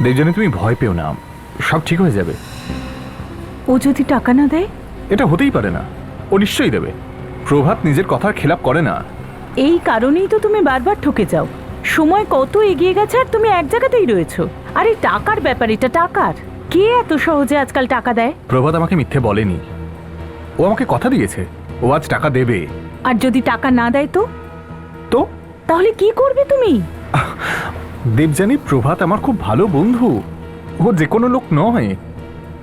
দেবযানী তুমি ভয় পেও না, সব ঠিক হয়ে যাবে। ও যদি টাকা না দেয়? এটা হতেই পারে না, ও নিশ্চয়ই দেবে। প্রভাত নিজের কথার খেলাপ করে না। এই কারণেই তো তুমি বারবার ঠকে যাও। সময় কত এগিয়ে গেছে আর তুমি এক জায়গাতেই রয়েছো। আর এই টাকার ব্যাপার, এটা টাকার। কে এত সহজে আজকাল টাকা দেয়? প্রভাত আমাকে মিথ্যে বলেনি, ও আমাকে কথা দিয়েছে ও আজ টাকা দেবে। আর যদি টাকা না দেয় তো? তো তাহলে কি করবে তুমি? দেবযানী, প্রভাত আমার খুব ভালো বন্ধু, ও যে কোনো লোক নয়।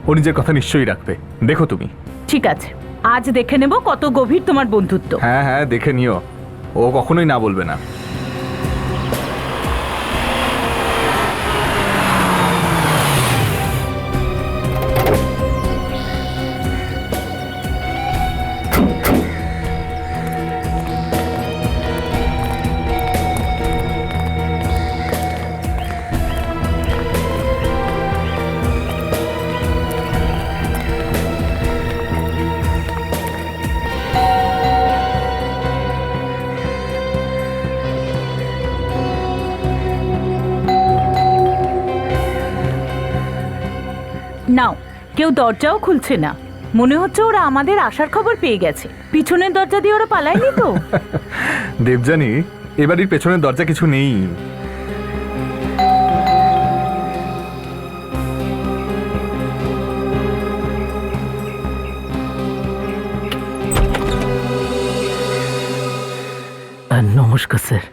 ও নিজের কথা নিশ্চয়ই রাখবে, দেখো তুমি। ঠিক আছে, আজ দেখে নেব কত গভীর তোমার বন্ধুত্ব। হ্যাঁ হ্যাঁ, দেখে নিও, ও কখনোই না বলবে না। নাও, কেউ দরজাও খুলছে না। মনে হচ্ছে ওরা আমাদের আসার খবর পেয়ে গেছে। পিছনের দরজা দিয়ে ওরা পালায়নি তো? দেবযানী, এবাড়ির পেছনের দরজা কিছু নেই। নমস্কার স্যার।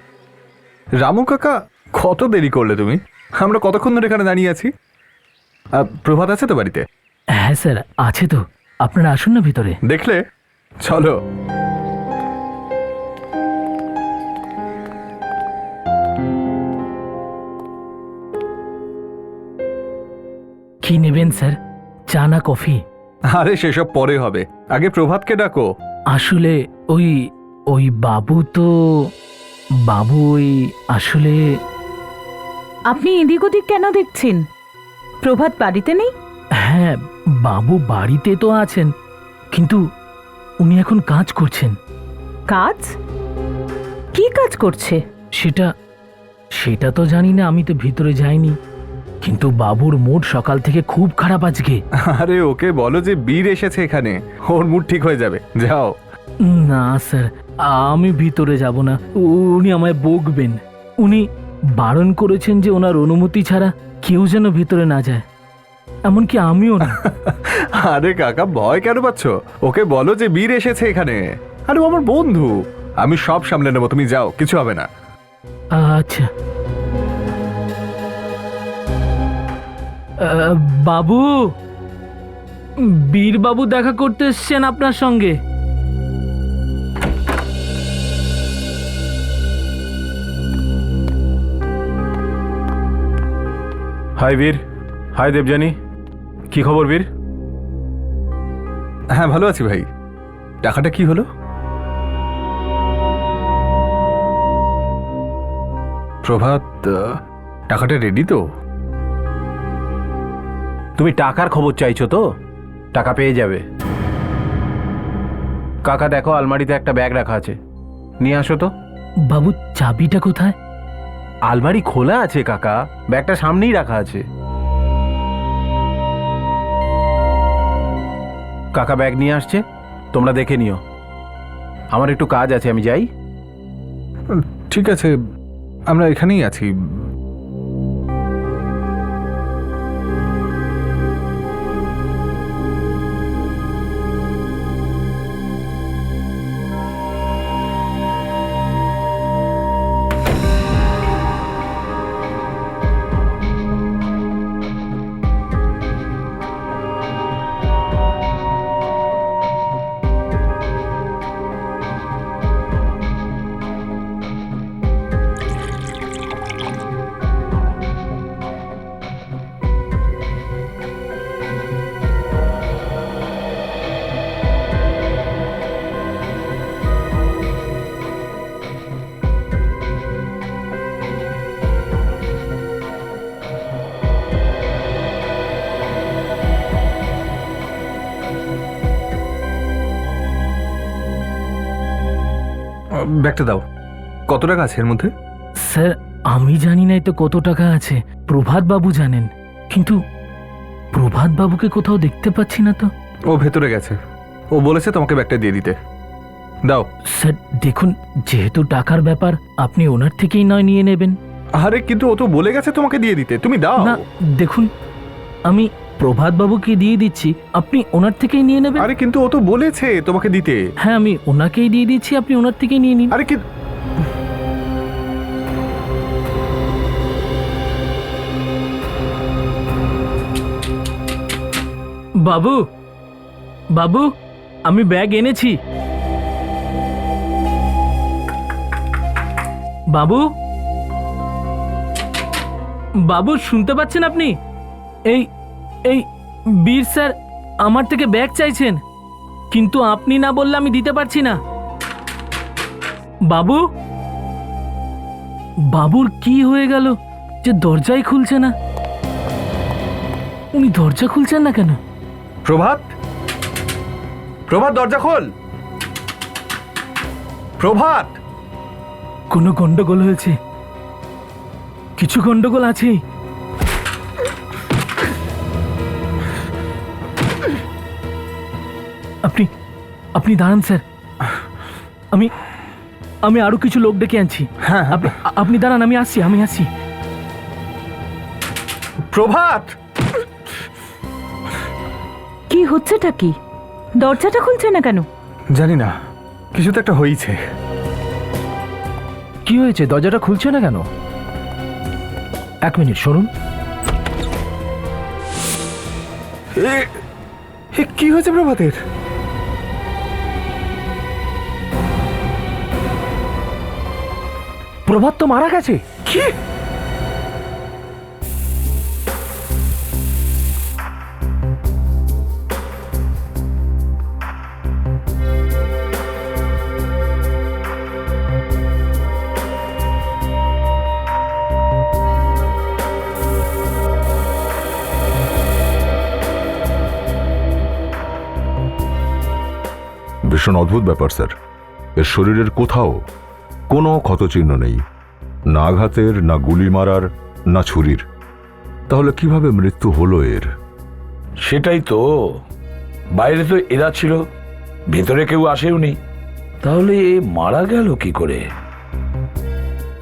রামু কাকা, কত দেরি করলে তুমি? আমরা কতক্ষণ ধরে এখানে দাঁড়িয়ে আছি। প্রভাত আছে তো বাড়িতে? হ্যাঁ স্যার, আছে তো। আপনারা আসুন না ভিতরে। দেখলে, চলো। কি নেবেন স্যার, চা না কফি? আরে সেসব পরে হবে, আগে প্রভাতকে ডাকো। আসলে ওই ওই বাবু তো বাবু ওই আসলে আপনি এদিক ওদিক কেন দেখছেন? প্রভাত বাড়িতে নেই? হ্যাঁ, বাবু বাড়িতে তো আছেন, কিন্তু উনি এখন কাজ করছেন। কাজ? কি কাজ করছে? সেটা সেটা তো জানি না, আমি তো ভিতরে যাইনি। কিন্তু বাবুর মুড সকাল থেকে খুব খারাপ আজকে। আরে ওকে বলো যে বীর এসেছে এখানে, ওর মুড ঠিক হয়ে যাবে, যাও। না স্যার, আমি ভিতরে যাব না, উনি আমায় বকবেন। উনি বারণ করেছেন যে ওনার অনুমতি ছাড়া কেউ যেন ভিতরে না যায়, এমনকি আমিও না। আরে কাকা, ভয় কেন পাচ্ছ? ওকে বলো যে বীর এসেছে এখানে। আরে ও আমার বন্ধু, আমি সব সামলে নেবো, তুমি যাও, কিছু হবে না। আচ্ছা। বাবু, বীর বাবু দেখা করতে এসছেন আপনার সঙ্গে। হাই বীর। হাই দেবযানী, কি খবর বীর? হ্যাঁ ভালো আছি ভাই। টাকাটা কি হলো? প্রভাত, টাকাটা রেডি তো? তুমি টাকার খবর চাইছো তো? টাকা পেয়ে যাবে। কাকা দেখো, আলমারিতে একটা ব্যাগ রাখা আছে, নিয়ে আসো তো। বাবু, চাবিটা কোথায়? আলমারি খোলা আছে কাকা, ব্যাগটা সামনেই রাখা আছে। কাকা ব্যাগ নিয়ে আসছে, তোমরা দেখে নিও। আমার একটু কাজ আছে, আমি যাই। ঠিক আছে, আমরা এখানেই আছি। ব্যাগটা দাও। কত টাকা আছে এর মধ্যে? স্যার, আমি জানি নাই তো কত টাকা আছে, প্রভাত বাবু জানেন। কিন্তু প্রভাত বাবুকে কোথাও দেখতে পাচ্ছি না তো। ও ভেতরে গেছে, ও বলেছে তোমাকে ব্যাগটা দিয়ে দিতে। দাও। স্যার দেখুন, যেহেতু টাকার ব্যাপার, আপনি ওনার থেকেই নয় নিয়ে নেবেন। আরে কিন্তু ও তো বলে গেছে তোমাকে দিয়ে দিতে, তুমি দাও। না দেখুন, আমি প্রভাত বাবুকে দিয়ে দিচ্ছি, আপনি ওনার থেকেই নিয়ে নেবেন। আরে কিন্তু ও তো বলেছে তোমাকে দিতে। হ্যাঁ, আমি ওনাকেই দিয়ে দিচ্ছি, আপনি ওনার থেকেই নিয়ে নিন। আরে কি, বাবু, বাবু, আমি ব্যাগ এনেছি। বাবু, বাবু শুনতে পাচ্ছেন আপনি? এই এই বীর স্যার আমার থেকে ব্যাগ চাইছেন, কিন্তু আপনি না বললে আমি দিতে পারছি না। বাবু, বাবুর কি হয়ে গেল যে দরজাই খুলছে না? উনি দরজা খুলছেন না কেন? প্রভাত, প্রভাত দরজা খোল। প্রভাত, কোনো গন্ডগোল হয়েছে, কিছু গন্ডগোল আছে। আপনি আপনি দাঁড়ান স্যার, আমি আমি আরো কিছু লোক ডেকে আনছি। হ্যাঁ হ্যাঁ। আপনি দাঁড়ান, আমি আসছি। প্রভাত, কি হচ্ছেটা কি? দরজাটা খুলছে না কেন? জানি না, কিছু তো একটা হয়েছে। কি হয়েছে? দরজাটা খুলছে না কেন? এক মিনিট শুনুন। কি হয়েছে প্রভাতের? প্রভাত তো মারা গেছে। কি? ভীষণ অদ্ভুত ব্যাপার স্যার। এর শরীরের কোথাও কোনো ক্ষতচিহ্ন নেই, না আঘাতের, না গুলি মারার, না ছুরির। তাহলে কিভাবে মৃত্যু হলো এর? সেটাই তো, বাইরে তো এরা ছিল, ভেতরে কেউ আসেওনি, তাহলে এ মারা গেল কি করে?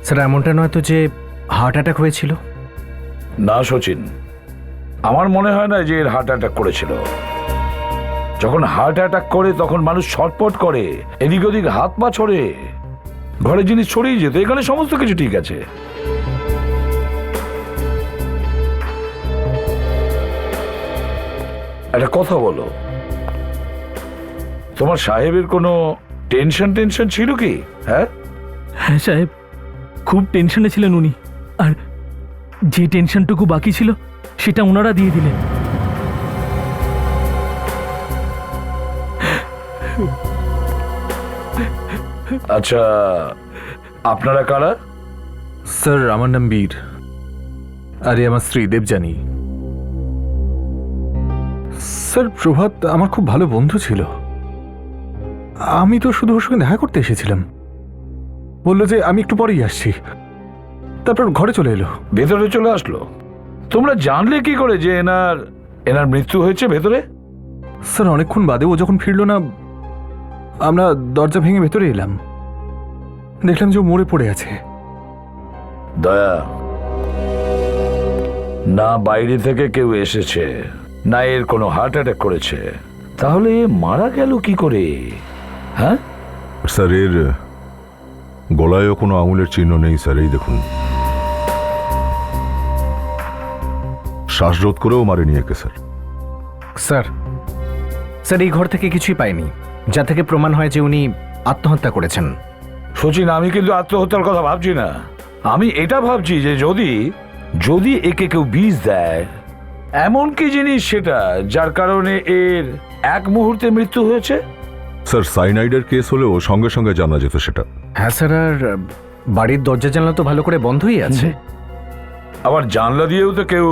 স্যার এমনটা নয় তো যে হার্ট অ্যাটাক হয়েছিল? না সচিন, আমার মনে হয় না যে এর হার্ট অ্যাটাক করেছিল। যখন হার্ট অ্যাটাক করে তখন মানুষ ছটপট করে, এদিক ওদিক হাত পা ছড়ে, ঘরের জিনিস ছড়িয়ে যেত। এখানে সমস্ত কিছু ঠিক আছে। একটা কথা বলো, তোমার সাহেবের কোনো টেনশন ছিল কি? হ্যাঁ হ্যাঁ সাহেব, খুব টেনশনে ছিলেন উনি, আর যে টেনশনটুকু বাকি ছিল সেটা ওনারা দিয়ে দিলেন। আচ্ছা, আপনারা কারা? স্যার আমার নাম বীর, আরে আমার স্ত্রী দেবযানী। স্যার প্রভাত আমার খুব ভালো বন্ধু ছিল, আমি তো শুধু ওর সঙ্গে দেখা করতে এসেছিলাম। বললো যে আমি একটু পরেই আসছি, তারপর ঘরে চলে এলো। ভেতরে চলে আসলো? তোমরা জানলে কি করে যে এনার মৃত্যু হয়েছে ভেতরে? স্যার অনেকক্ষণ বাদে ও যখন ফিরলো না, আমরা দরজা ভেঙে ভেতরে এলাম, দেখলাম যে ও মরে পড়ে আছে। দয়া, না বাইরে থেকে কেউ এসেছে, না এর কোনো হার্ট অ্যাটাক করেছে, তাহলে এ মারা গেল কি করে? হ্যাঁ স্যার এর গলায়ও কোনো আঙুলের চিহ্ন নেই স্যার, এই দেখুন। শ্বাসরোধ করেও মারেনি একে স্যার। স্যার এই ঘর থেকে কিছুই পাইনি যা থেকে প্রমাণ হয় যে উনি আত্মহত্যা করেছেন। সচিন, আমি কিন্তু আত্মহত্যার কথা ভাবছি না। আমি এটা ভাবছি যে যদি একে কেউ বিষ দেয়, এমন কি জিনিস সেটা যার কারণে এর এক মুহূর্তে মৃত্যু হয়েছে? স্যার সাইনাইডের কেস হলেও সঙ্গে সঙ্গে জানা যেত সেটা। হ্যাঁ স্যার, আর বাড়ির দরজা জানলা তো ভালো করে বন্ধই আছে। আবার জানলা দিয়েও তো কেউ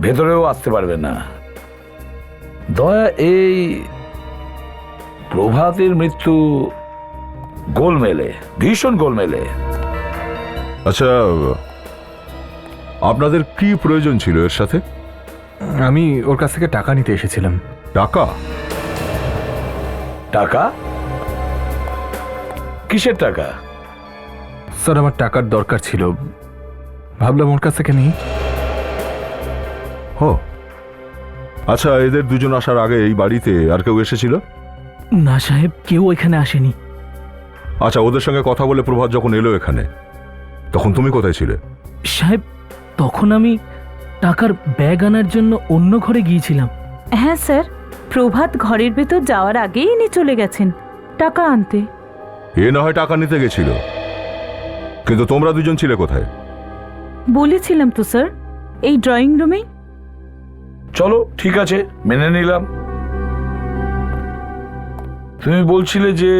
ভেতরেও আসতে পারবে না। দয়া, এই প্রভাতের মৃত্যু গোলমেলে, ভীষণ গোলমেলে। আচ্ছা, আপনাদের কি প্রয়োজন ছিল এর সাথে? আমি ওর কাছ থেকে টাকা নিতে এসেছিলাম। টাকা? টাকা? কিসের টাকা? স্যার আমার টাকার দরকার ছিল, ভাবলাম ওর কাছ থেকে নিই। ও আচ্ছা, এদের দুজন আসার আগে এই বাড়িতে আর কেউ এসেছিল? না সাহেব, কেউ এখানে আসেনি। আচ্ছা, ওদের সঙ্গে কথা বলে প্রভাত যখন এলো এখানে, তখন তুমি কোথায় ছিলে? সাহেব, তখন আমি টাকার ব্যাগ আনার জন্য অন্য ঘরে গিয়েছিলাম। হ্যাঁ স্যার, প্রভাত ঘরের ভেতর যাওয়ার আগেই ইনি চলে গেছেন টাকা আনতে। এ না হয় টাকা নিতে গেছিল, কিন্তু তোমরা দুজন ছিলে কোথায়? বলেছিলাম তো স্যার, এই ড্রয়িং রুমেই। চলো ঠিক আছে, মেনে নিলাম। তুমি বলছিলে যে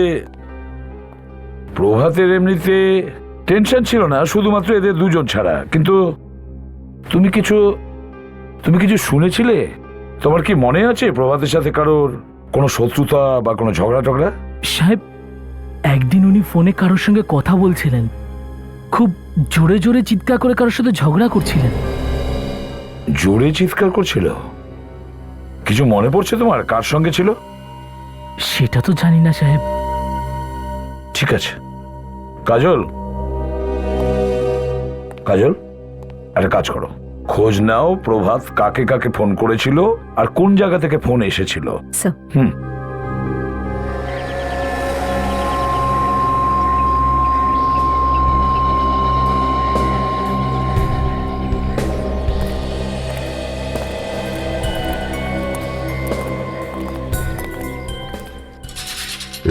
প্রভাতের এমনিতে টেনশন ছিল না, শুধুমাত্র এদের দুজন ছাড়া, কিন্তু তুমি কিছু শুনেছিলে? তোমার কি মনে আছে প্রভাতের সাথে কারোর কোনো শত্রুতা বা কোনো ঝগড়া টগড়া? সাহেব, একদিন উনি ফোনে কারোর সঙ্গে কথা বলছিলেন, খুব জোরে জোরে চিৎকার করে কারোর সাথে ঝগড়া করছিলেন। জোরে চিৎকার করছিল? কিছু মনে পড়ছে তোমার কার সঙ্গে ছিল? সেটা তো জানি না সাহেব। ঠিক আছে, কাজল, কাজল একটা কাজ করো, খোঁজ নাও প্রভাত কাকে কাকে ফোন করেছিল আর কোন জায়গা থেকে ফোন এসেছিল। হুম।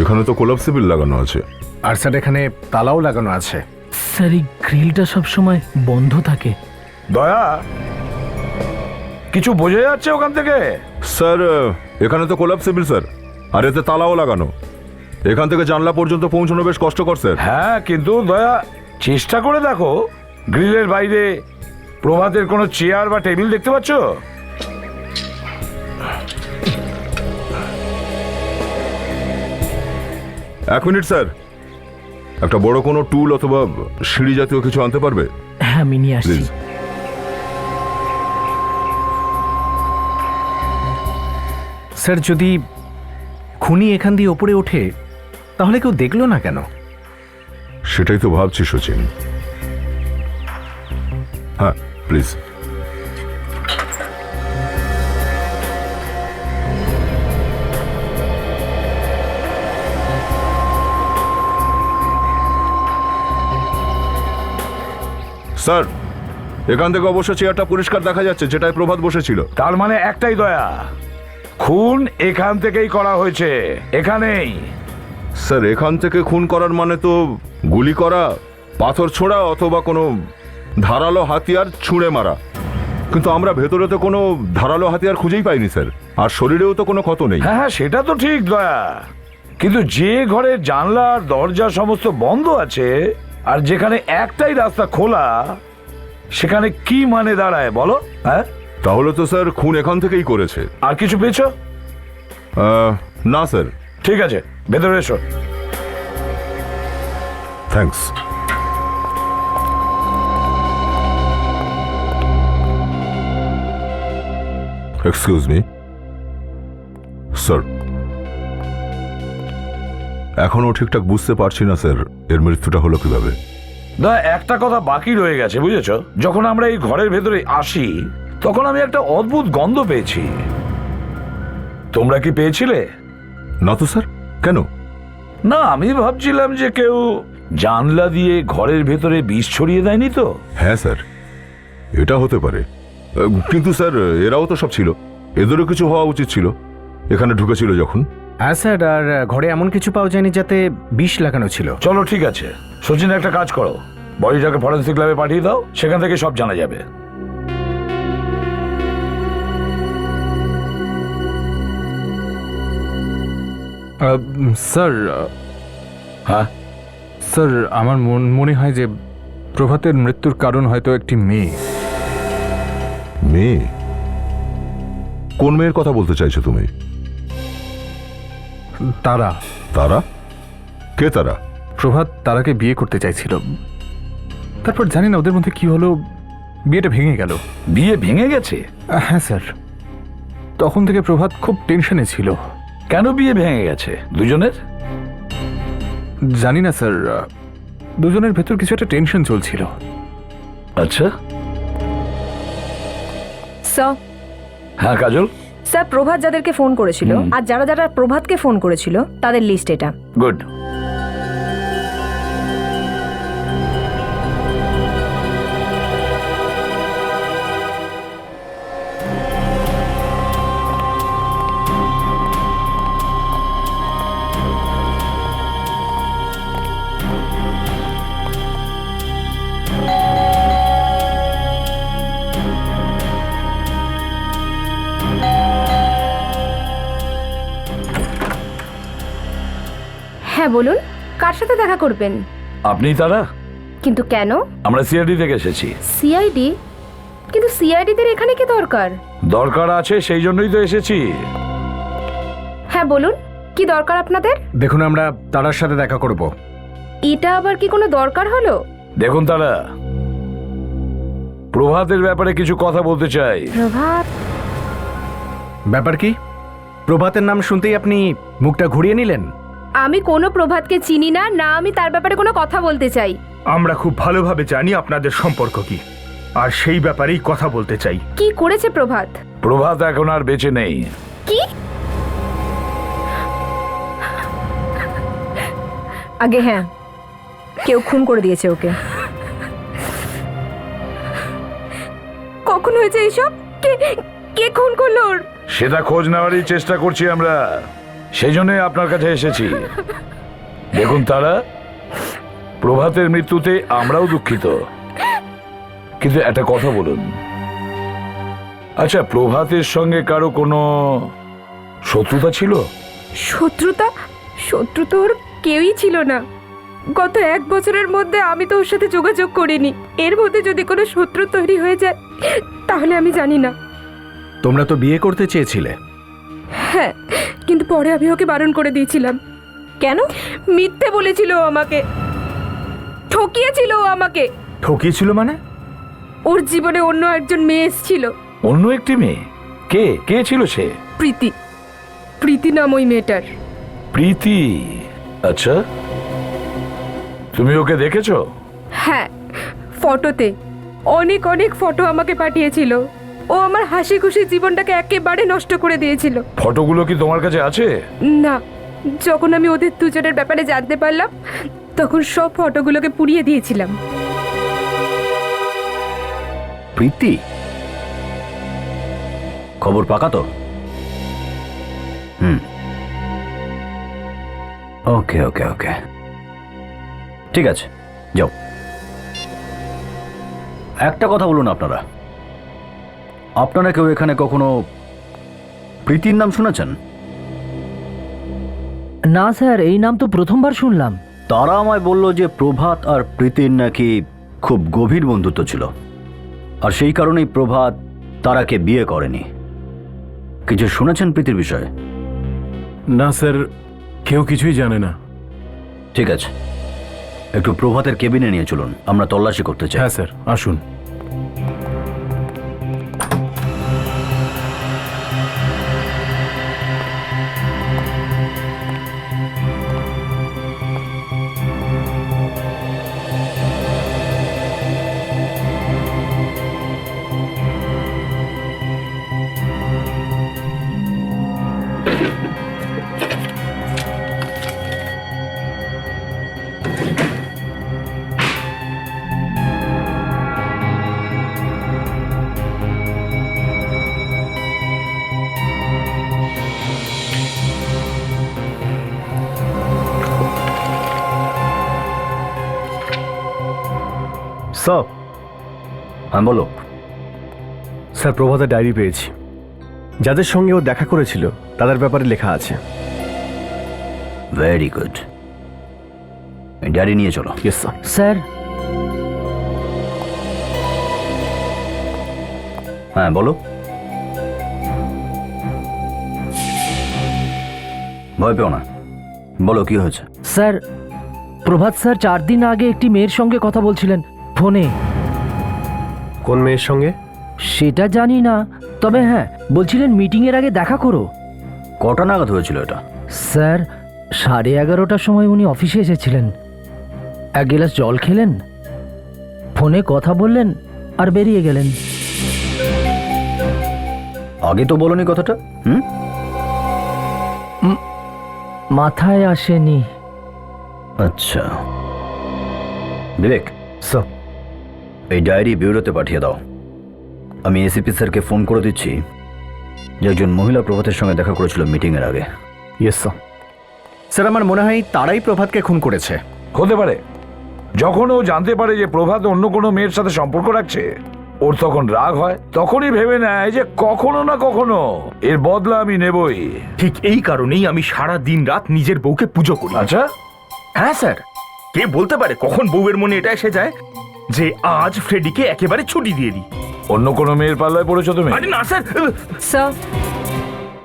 এখানে তো কোলাপসিবল লাগানো আছে। আর স্যার এখানে তালাও লাগানো আছে। স্যার, এই গ্রিলটা সবসময় বন্ধ থাকে। দয়া, কিছু বোঝা যাচ্ছে ওখান থেকে? স্যার এখানে তো কোলাপসিবল স্যার, আর এতে তালাও লাগানো। এখান থেকে জানলা পর্যন্ত পৌঁছানো বেশ কষ্টকর স্যার। হ্যাঁ, কিন্তু দয়া চেষ্টা করে দেখো, গ্রিলের বাইরে প্রভাতের কোনো চেয়ার বা টেবিল দেখতে পাচ্ছ? এক মিনিট স্যার, একটা বড় কোনো টুল অথবা সিঁড়ি জাতীয় কিছু আনতে পারবে হ্যাঁ, আমি নিয়ে আসছি। প্লিজ? স্যার, যদি খুনি এখান দিয়ে ওপরে ওঠে তাহলে কেউ দেখলো না কেন? সেটাই তো ভাবছি সচিন। হ্যাঁ প্লিজ। স্যার, এখান থেকে অবশ্য চেয়ারটা পরিষ্কার দেখা যাচ্ছে, যেটায় প্রভাত বসেছিল। তার মানে একটাই দয়া, খুন এখান থেকেই করা হয়েছে, এখানেই। স্যার, এখান থেকে খুন করার মানে তো গুলি করা, পাথর ছোড়া অথবা কোনো ধারালো হাতিয়ার ছুঁড়ে মারা, কিন্তু আমরা ভেতরে তো কোনো ধারালো হাতিয়ার খুঁজেই পাইনি স্যার, আর শরীরেও তো কোনো ক্ষত নেই। হ্যাঁ হ্যাঁ, সেটা তো ঠিক দয়া, কিন্তু যে ঘরের জানলা আর দরজা সমস্ত বন্ধ আছে আর যেখানে একটাই রাস্তা খোলা, সেখানে কি মানে দাঁড়ায় বলো? হ্যাঁ, তাহলে তো স্যার খুন এখান থেকেই করেছে। আর কিছু পেয়েছো? না স্যার। ঠিক আছে, ভেতরে এসো। থ্যাঙ্কস। এক্সকিউজ মি স্যার, এখনো ঠিকঠাক বুঝতে পারছি না স্যার, এর মৃত্যুটা হলো কিভাবে। দয়া, একটা কথা বাকি রয়ে গেছে বুঝেছো? যখন আমরা এই ঘরের ভেতরে আসি তখন আমি একটা অদ্ভুত গন্ধ পেয়েছি। তোমরা কি পেয়েছিলে? না তো স্যার, কেন? না, আমি ভাবছিলাম যে কেউ জানলা দিয়ে ঘরের ভেতরে বিষ ছড়িয়ে দেয়নি তো? হ্যাঁ স্যার, এটা হতে পারে, কিন্তু স্যার এরাও তো সব ছিল, এদেরও কিছু হওয়া উচিত ছিল এখানে ঢুকেছিল যখন। হ্যাঁ স্যার, আর ঘরে এমন কিছু পাওয়া যায়নি যাতে বিষ লাগানো ছিল। চলো ঠিক আছে, সচিন একটা কাজ করো, বডিটাকে ফরেন্সিক ল্যাবে পাঠিয়ে দাও, সেখান থেকে সব জানা যাবে। স্যার, হ্যাঁ, স্যার আমার মনে হয় যে প্রভাতের মৃত্যুর কারণ হয়তো একটি মেয়ে। মেয়ে? কোন মেয়ের কথা বলতে চাইছো তুমি? তারা। তারা? কে তারা? প্রভাত তারাকে বিয়ে করতে চাইছিল, তারপর জানি না ওদের মধ্যে কি হলো, বিয়েটা ভেঙে গেল। বিয়ে ভেঙে গেছে? হ্যাঁ স্যার। তখন থেকে প্রভাত খুব টেনশনে ছিল। কেন বিয়ে ভেঙে গেছে দুজনের? জানি না স্যার, দুজনের ভেতর কিছু একটা টেনশন চলছিল। আচ্ছা। স্যার হ্যাঁ কাজল, স্যার প্রভাত যাদেরকে ফোন করেছিল আর যারা যারা প্রভাতকে ফোন করেছিল তাদের লিস্ট এটা। গুড। হ্যাঁ বলুন, কার সাথে দেখা করবেন? আপনি তারা? কিন্তু কেন? আমরা সিআইডি থেকে এসেছি। সিআইডি? কিন্তু সিআইডিদের এখানে কি দরকার? দরকার আছে, সেই জন্যই তো এসেছি। হ্যাঁ বলুন, কি দরকার আপনাদের? দেখুন, আমরা তারার সাথে দেখা করব। এটা আবার কি কোনো দরকার হলো? দেখুন তারা, প্রভাতের ব্যাপারে কিছু কথা বলতে চাই। প্রভাত? ব্যাপার কি? প্রভাতের নাম শুনতেই আপনি মুখটা ঘুরিয়ে নিলেন। আমি কোনো প্রভাতকে চিনি না, না আমি তার ব্যাপারে কোনো কথা বলতে চাই। আমরা খুব ভালোভাবে জানি আপনাদের সম্পর্ক কি, আর সেই ব্যাপারেই কথা বলতে চাই। কি করেছে প্রভাত? প্রভাত এখন আর বেঁচে নেই। কি? আগে হ্যাঁ, কেউ খুন করে দিয়েছে ওকে। কখন হয়েছে এইসব? কে কে খুন করলো ওর? সেটা খোঁজ নেওয়ারই চেষ্টা করছি আমরা, সেই জন্যই আপনার কাছে এসেছি। দেখুন তারা, প্রভাতের মৃত্যুতে আমরাও দুঃখিত, কিন্তু একটা কথা বলুন, আচ্ছা প্রভাতের সঙ্গে কারো কোনো শত্রুতা ছিল? শত্রুতা? শত্রু তো ওর কেউই ছিল না। গত 1 বছরের মধ্যে আমি তো ওর সাথে যোগাযোগ করিনি। এর মধ্যে যদি কোনো শত্রু তৈরি হয়ে যায় তাহলে আমি জানি না। তোমরা তো বিয়ে করতে চেয়েছিলে। হ্যাঁ, কিন্তু পরে আমি ওকে বারণ করে দিয়েছিলাম। কেন? মিথ্যে বলেছিল ও আমাকে, ঠকিয়েছিল ও আমাকে। ঠকিয়েছিল মানে? ওর জীবনে অন্য একজন মেয়ে এসেছিল। অন্য একটি মেয়ে? কে কে ছিল সে? প্রীতি। প্রীতি নাম ওই মেয়েটার। প্রীতি? আচ্ছা, তুমি ওকে দেখেছো? হ্যাঁ, ফটোতে অনেক অনেক ফটো আমাকে পাঠিয়েছিল। ও আমার হাসি খুশি জীবনটাকে একেবারে নষ্ট করে দিয়েছিল। ফটোগুলো কি তোমার কাছে আছে? না, যখন আমি ওদের দুজনের ব্যাপারে জানতে পারলাম তখন সব ফটোগুলোকে পুড়িয়ে দিয়েছিলাম। প্রীতি, খবর পাকা তো? ওকে ওকে ওকে, ঠিক আছে, যাও। একটা কথা বলুন, আপনারা কেউ এখানে কখনো প্রীতির নাম শুনেছেন? না স্যার, এই নাম তো প্রথমবার শুনলাম। তারা আমায় বলল যে প্রভাত আর প্রীতির নাকি খুব গভীর বন্ধুত্ব ছিল, আর সেই কারণেই প্রভাত তারাকে বিয়ে করেনি। কিছু শুনেছেন প্রীতির বিষয়ে? না স্যার, কেউ কিছুই জানে না। ঠিক আছে, একটু প্রভাতের কেবিনে নিয়ে চলুন, আমরা তল্লাশি করতে চাই। হ্যাঁ স্যার, আসুন। স্যার। হ্যাঁ বলো। স্যার, প্রভাতের ডায়েরি পেয়েছি। যাদের সঙ্গে ও দেখা করেছিল তাদের ব্যাপারে লেখা আছে। ভেরি গুড, ডায়েরি নিয়ে চলো। Yes sir. স্যার, হ্যাঁ বলো। ভয় পেও না, বলো কি হয়েছে। স্যার প্রভাত স্যার 4 দিন আগে একটি মেয়ের সঙ্গে কথা বলছিলেন ফোনে। কোন মেয়ের সঙ্গে? সেটা জানি না, তবে হ্যাঁ, বলছিলেন মিটিংয়ের আগে দেখা করো। কটা নাগাদ হয়েছিল এটা? স্যার 11:30টার সময় উনি অফিসে এসেছিলেন, এক গ্লাস জল খেলেন, ফোনে কথা বললেন আর বেরিয়ে গেলেন। আগে তো বলনি কথাটা। মাথায় আসেনি। আচ্ছা বিবেক, স্যার। এই ডায়েরি ব্যুরোতে পাঠিয়ে দাও। আমি এসিপি স্যারকে ফোন করে দিচ্ছি যে একজন মহিলা প্রভাতের সঙ্গে দেখা করেছিল মিটিংয়ের আগে। Yes sir. স্যার, আমার মনে হয় তারাই প্রভাতকে খুন করেছে। হতে পারে। যখন ও জানতে পারে যে প্রভাত অন্য কোনো মেয়ের সাথে সম্পর্ক রাখছে, ওর তখন রাগ হয়, তখনই ভেবে নেয় যে কখনো না কখনো এর বদলা আমি নেবই। ঠিক এই কারণেই আমি সারা দিন রাত নিজের বউকে পুজো করি। আচ্ছা, হ্যাঁ স্যার, কে বলতে পারে কখন বউয়ের মনে এটা এসে যায় যে আজ ফ্রেডিকে একেবারে ছুটি দিয়ে দিই। অন্য কোনো মেয়ের পাল্লায় পড়েছো তুমি? আরে না স্যার। স্যার,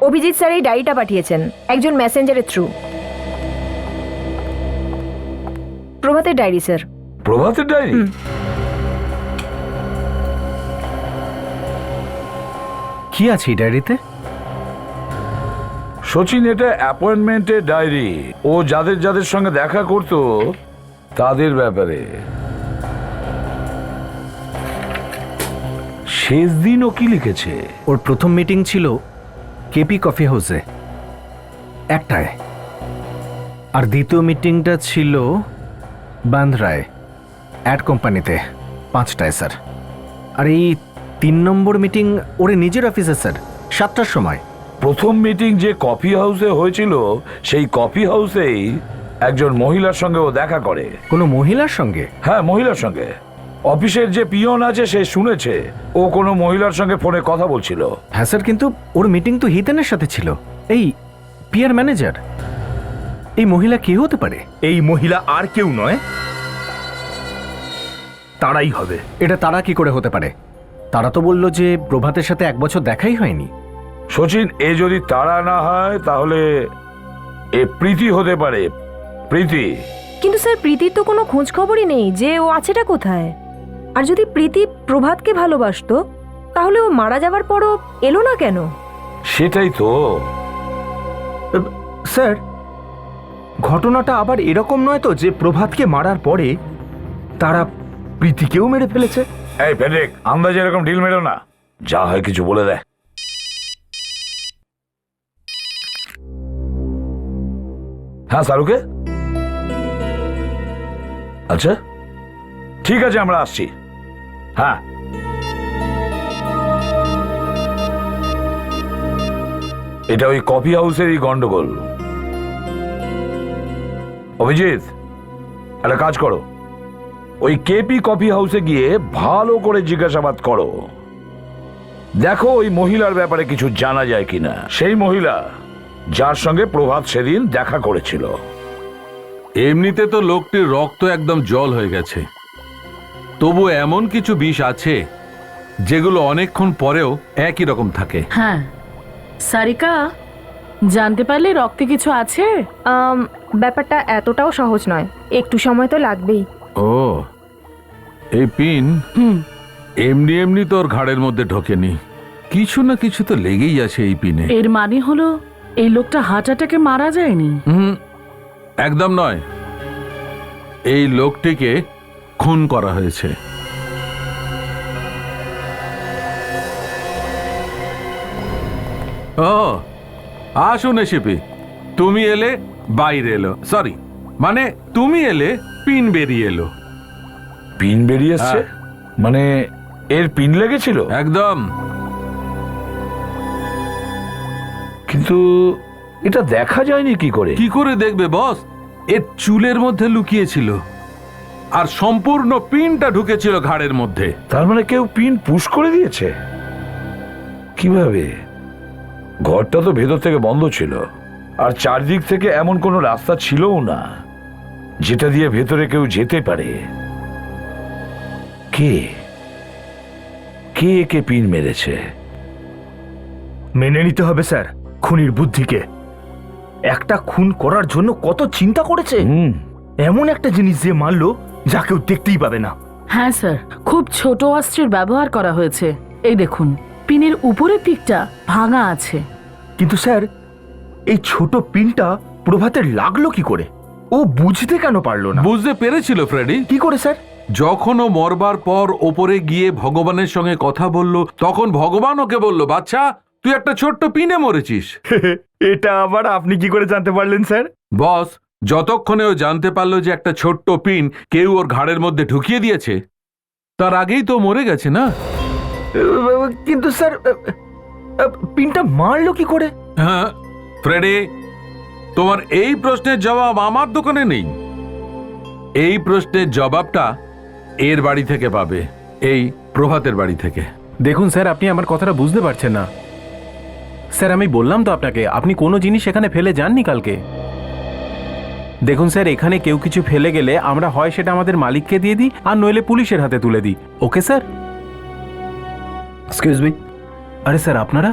অভিজিৎ স্যার এই ডায়েরিটা পাঠিয়েছেন একজন মেসেঞ্জারের থ্রু। প্রভাতের ডায়েরি স্যার। প্রভাতের ডায়েরি? কি আছে এই ডায়েরিতে? সচিন, এটা অ্যাপয়েন্টমেন্টের ডায়েরি। ও যাদের যাদের সঙ্গে দেখা করতো তাদের ব্যাপারে। শেষ দিন ও কি লিখেছে? ওর প্রথম মিটিং ছিল কেপি কফি হাউসে 1টায়, আর দ্বিতীয় মিটিংটা ছিল বান্দ্রায় অ্যাড কোম্পানিতে 5টায় স্যার। আর এই 3 নম্বর মিটিং ওর নিজের অফিসে স্যার 7টার সময়। প্রথম মিটিং যে কফি হাউসে হয়েছিল, সেই কফি হাউসেই একজন মহিলার সঙ্গে ও দেখা করে। কোনো মহিলার সঙ্গে? হ্যাঁ, মহিলার সঙ্গে। অফিসের যে পিয়ন আছে সে শুনেছে ও কোনো মহিলার সঙ্গে ফোনে কথা বলছিল। হ্যাঁ স্যার, কিন্তু ওর মিটিং তো হিতেনের সাথে ছিল, এই পিয়ার ম্যানেজার। এই মহিলা কে হতে পারে? এই মহিলা আর কেউ নয়, তারাই হবে। এটা তারা কি করে হতে পারে? তারা তো বলল যে প্রভাতের সাথে 1 বছর দেখাই হয়নি। সচিন, এ যদি তারা না হয় তাহলে এ প্রীতি হতে পারে। প্রীতি। কিন্তু স্যার, প্রীতির তো কোনো খোঁজ খবরই নেই যে ও আছেটা কোথায়। আর যদি প্রীতি প্রভাতকে ভালোবাসতো তাহলে ও মারা যাওয়ার পরও এলো না কেন? সেটাই তো। স্যার, ঘটনাটা আবার এরকম নয় তো যে প্রভাতকে মারার পরে তারা প্রীতিকেও মেরে ফেলেছে? এই ফেডরিক, আন্দাজে এরকম ঢিল মেরো না, যা হয় কিছু বলে দেয়। হ্যাঁ শাহরুখে? আচ্ছা ঠিক আছে, আমরা আসছি। হ্যাঁ, এটা ওই কফি হাউসেরই গন্ডগোল। অভিজিৎ, একটা কাজ করো, ওই কেপি কফি হাউসে গিয়ে ভালো করে জিজ্ঞাসাবাদ করো, দেখো ওই মহিলার ব্যাপারে কিছু জানা যায় কিনা। সেই মহিলা যার সঙ্গে প্রভাত সেদিন দেখা করেছিল। এমনিতে তো লোকটির রক্ত একদম জল হয়ে গেছে, তবু এমন কিছু বিষ আছে যেগুলো অনেকক্ষণ পরেও একই রকম থাকে। হ্যাঁ সারিকা, জানতে পারলে রক্তে কিছু আছে? ব্যাপারটা এতটাও সহজ নয়, একটু সময় তো লাগবেই। ও, এই পিন এমনি এমনি তোর ঘাড়ের মধ্যে ঢোকেনি, কিছু না কিছু তো লেগেই আছে এই পিনে। এর মানে হলো এই লোকটা হার্ট অ্যাটাকে মারা যায়নি? একদম নয়, এই লোকটিকে খুন করা হয়েছে। ও আসুন এসিপি, তুমি এলে বাইরে এলো, সরি মানে তুমি এলে পিন বেরিয়ে এলো। পিন বেরিয়ে এসছে? মানে এর পিন লেগেছিল? একদম। কিন্তু এটা দেখা যায়নি কি করে? কি করে দেখবে বস, এর চুলের মধ্যে লুকিয়েছিল আর সম্পূর্ণ পিনটা ঢুকেছিল ঘাড়ের মধ্যে। তার মানে কেউ পিন পুশ করে দিয়েছে? কিভাবে? ঘরটা তো ভেতর থেকে বন্ধ ছিল, আর চারদিক থেকে এমন কোনো রাস্তা ছিলও না যেটা দিয়ে ভেতরে কেউ যেতে পারে। কে কে একে পিন মেরেছে? মেনে নিতে হবে স্যার খুনির বুদ্ধিকে। একটা খুন করার জন্য কত চিন্তা করেছে। এমন একটা জিনিস যে মারলো যা কেউ দেখতেই পাবে না। হ্যাঁ স্যার, খুব ছোট অস্ত্রের ব্যবহার করা হয়েছে। এই দেখুন, পিনের উপরের দিকটা ভাঙা আছে। কিন্তু স্যার এই ছোট পিনটা প্রভাতের লাগলো কি করে? ও বুঝতে কেন পারলো না? বুঝতে পেরেছিল ফ্রেডি। কি করে স্যার? যখন ও মরবার পর ওপরে গিয়ে ভগবানের সঙ্গে কথা বলল, তখন ভগবান ওকে বলল, বাচ্চা তুই একটা ছোট্ট পিনে মরেছিস। এটা আবার আপনি কি করে জানতে পারলেন স্যার? বস, যতক্ষণে ও জানতে পারলো যে একটা ছোট্ট পিন কেউ ওর ঘাড়ের মধ্যে ঢুকিয়ে দিয়েছে, তার আগেই তো মরে গেছে না? কিন্তু স্যার পিনটা মারলো কি করে? হ্যাঁ ফ্রেডি, তোমার এই প্রশ্নের জবাব আমার দোকানে নেই। এই প্রশ্নের জবাবটা এর বাড়ি থেকে পাবে, এই প্রভাতের বাড়ি থেকে। দেখুন স্যার, আপনি আমার কথাটা বুঝতে পারছেন না। স্যার আমি বললাম তো আপনাকে, আপনি কোনো জিনিস এখানে ফেলে যাননি কালকে। দেখুন স্যার, এখানে কেউ কিছু ফেলে গেলে আমরা হয় সেটা আমাদের মালিককে দিয়ে দিই, আর নইলে পুলিশের হাতে তুলে দিই। Okay sir? Excuse me. আরে স্যার আপনারা,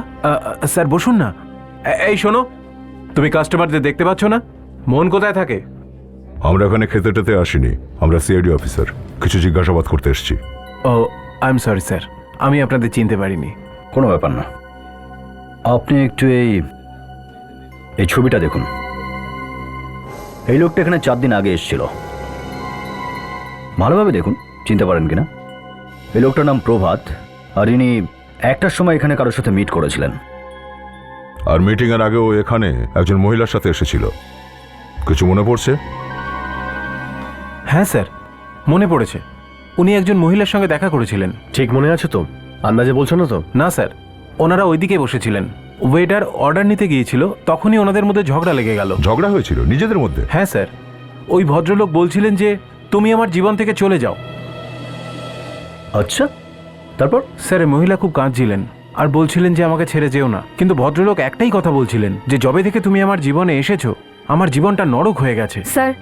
স্যার বসুন না। এই শোনো, তুমি কাস্টমারদের দেখতে পাচ্ছ না? মন কোথায় থাকে? আমরা এখানে খেতে টেতে আসিনি, আমরা সিআইডি অফিসার, কিছু জিজ্ঞাসাবাদ করতে এসেছি। ও আই এম সরি স্যার, আমি আপনাদের চিনতে পারিনি। কোনো ব্যাপার না, আপনি একটু এই ছবিটা দেখুন। এই লোকটা এখানে 4 দিন আগে এসেছিল। ভালোভাবে দেখুন, চিনতে পারেন কিনা। এই লোকটার নাম প্রভাত, আর ইনি একটার সময় এখানে কারোর সাথে মিট করেছিলেন। আর মিটিং এর আগেও এখানে একজন মহিলার সাথে এসেছিল, কিছু মনে পড়ছে? হ্যাঁ স্যার, মনে পড়েছে। উনি একজন মহিলার সঙ্গে দেখা করেছিলেন। ঠিক মনে আছে তো? আন্দাজে বলছো না তো? না স্যার, ওনারা ওইদিকে বসেছিলেন। ওয়েটার অর্ডার নিতে গিয়েছিল, তখনই ওনাদের মধ্যে ঝগড়া লেগে গেল। ঝগড়া হয়েছিল নিজেদের মধ্যে? হ্যাঁ স্যার, ওই ভদ্রলোক বলছিলেন যে তুমি আমার জীবন থেকে চলে যাও। আচ্ছা, তারপর? স্যার মহিলা খুব কাঁদছিলেন আর বলছিলেন যে আমাকে ছেড়ে যেও না, কিন্তু ভদ্রলোক একটাই কথা বলছিলেন যে যবে থেকে তুমি আমার জীবনে এসেছো আমার জীবনটা নরক হয়ে গেছে। স্যার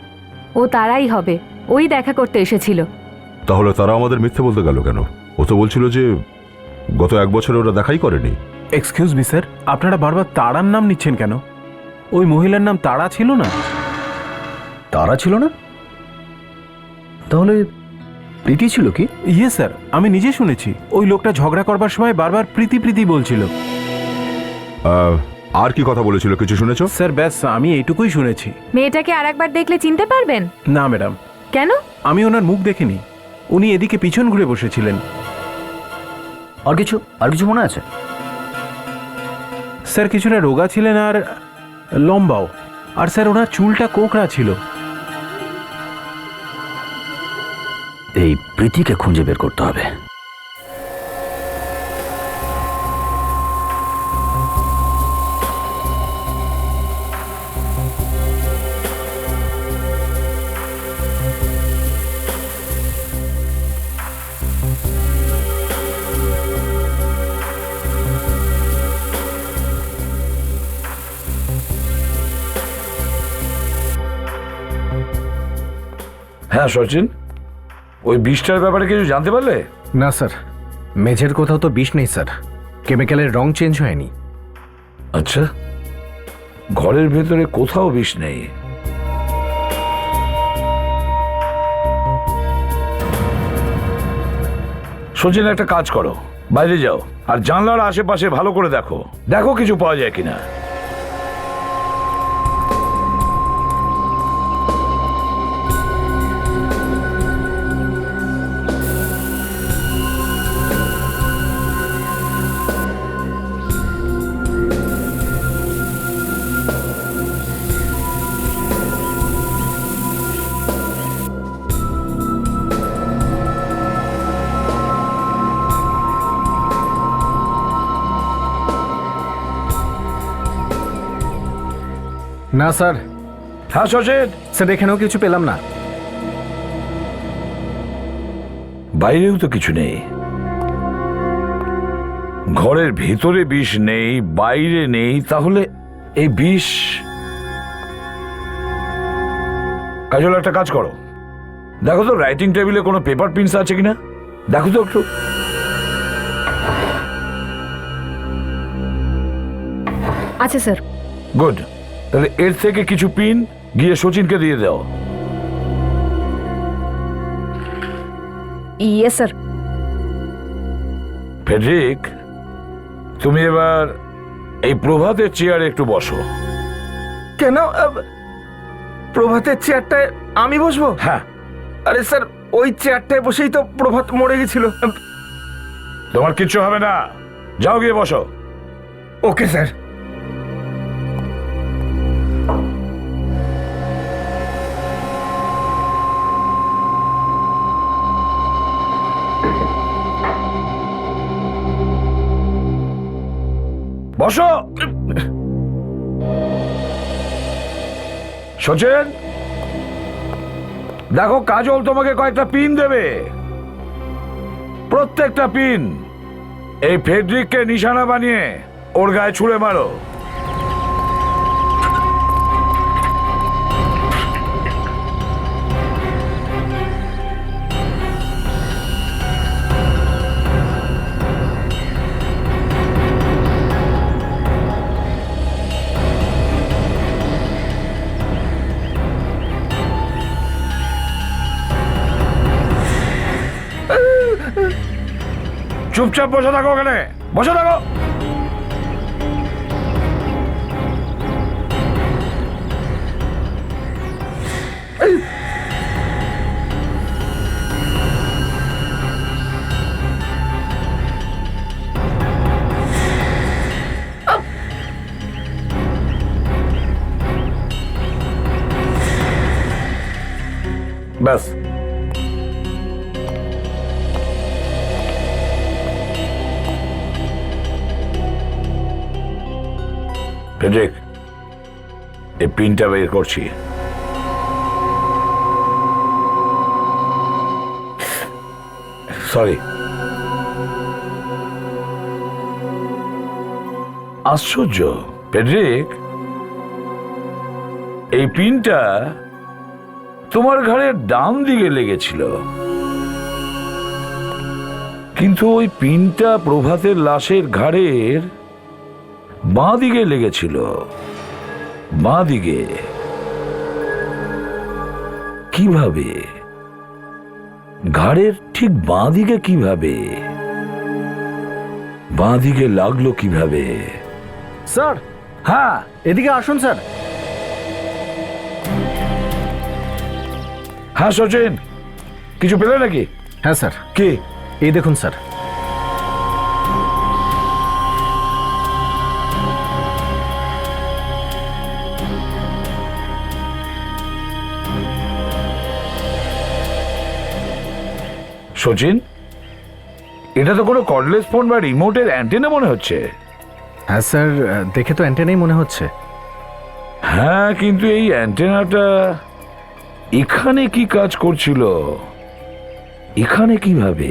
ও তারাই হবে, ওই দেখা করতে এসেছিল। তাহলে তারা আমাদের মিথ্যে বলতে গেল কেন? ও তো বলছিল যে গত 1 বছরে ওরা দেখাই করেনি। এক্সকিউজ মি স্যার, আপনারা বারবার তারার নাম নিচ্ছেন কেন? ওই মহিলার নাম তারা ছিল না। তারা ছিল না? তাহলে প্রীতি ছিল কি? ইয়ে স্যার, আমি নিজে শুনেছি ওই লোকটা ঝগড়া করবার সময় বারবার প্রীতি প্রীতি বলছিল। আর কি কথা বলেছিল, কিছু শুনেছো? স্যার ব্যাস আমি এইটুকুই শুনেছি। মেয়েটাকে আরেকবার দেখলে চিনতে পারবেন? না ম্যাডাম। কেন? আমি ওনার মুখ দেখিনি, উনি এদিকে পিছন ঘুরে বসেছিলেন। আর কিছু মনে আছে? স্যার কিছুটা রোগা ছিলেন আর লম্বাও, আর স্যার ওনার চুলটা কোঁকড়া ছিল। এই প্রীতিকে খুঁজে বের করতে হবে। হ্যাঁ সচিন, ওই বিষটার ব্যাপারে কিছু জানতে পারলে? না স্যার, মেঝের কোথাও তো বিষ নেই স্যার, কেমিক্যালের রং চেঞ্জ হয়নি। আচ্ছা, ঘরের ভেতরে কোথাও বিষ নেই। সচিন একটা কাজ করো, বাইরে যাও আর জানলার আশেপাশে ভালো করে দেখো, দেখো কিছু পাওয়া যায় কিনা। না স্যার। হ্যাঁ সচিন, স্যার এখানেও কিছু পেলাম না। বাইরেও তো কিছু নেই, ঘরের ভিতরে বিষ নেই, বাইরে নেই, তাহলে এই বিষ। কাজল একটা কাজ করো, দেখো তো রাইটিং টেবিলে কোনো পেপার পিনস আছে কিনা, দেখো তো একটু। আছে স্যার। গুড, তাহলে এর থেকে কিছু পিন গিয়ে সচিনকে দিয়ে দাও। Yes sir. ফেডরিক, তুমি এবার এই প্রভাতের চেয়ারে একটু বসো। কেন প্রভাতের চেয়ারটায় আমি বসবো? হ্যাঁ, আরে স্যার, ওই চেয়ারটায় বসেই তো প্রভাত মরে গেছিল। তোমার কিচ্ছু হবে না, যাও গিয়ে বসো। Okay sir. বসো। সচিন, দেখো কাজল তোমাকে কয়েকটা পিন দেবে। প্রত্যেকটা পিন এই ফেডরিককে নিশানা বানিয়ে ওর গায়ে ছুঁড়ে মারো। চুপচাপ বসে থাকো, ওখানে বসে থাকো। ব্যাস, ফেডরিক, এই পিনটা বের করছি। সরি। আশ্চর্য ফেডরিক, এই পিনটা তোমার ঘাড়ের ডান দিকে লেগেছিল, কিন্তু ওই পিনটা প্রভাতের লাশের ঘাড়ের বাঁ দিকে লেগেছিল। বাঁ দিকে কিভাবে? ঘাড়ের ঠিক বাঁ দিকে কিভাবে? বাঁ দিকে লাগলো কিভাবে? স্যার, হ্যাঁ, এদিকে আসুন স্যার। হ্যাঁ সচিন, কিছু পেলে নাকি? হ্যাঁ স্যার, কি? এই দেখুন স্যার। সচিন, এটা তো কোনো কর্ডলেস ফোন বা রিমোটের অ্যান্টেনা মনে হচ্ছে। হ্যাঁ স্যার, দেখে তো অ্যান্টেনাই মনে হচ্ছে। হ্যাঁ, কিন্তু এই অ্যান্টেনাটা এখানে কি কাজ করছিল? এখানে কিভাবে?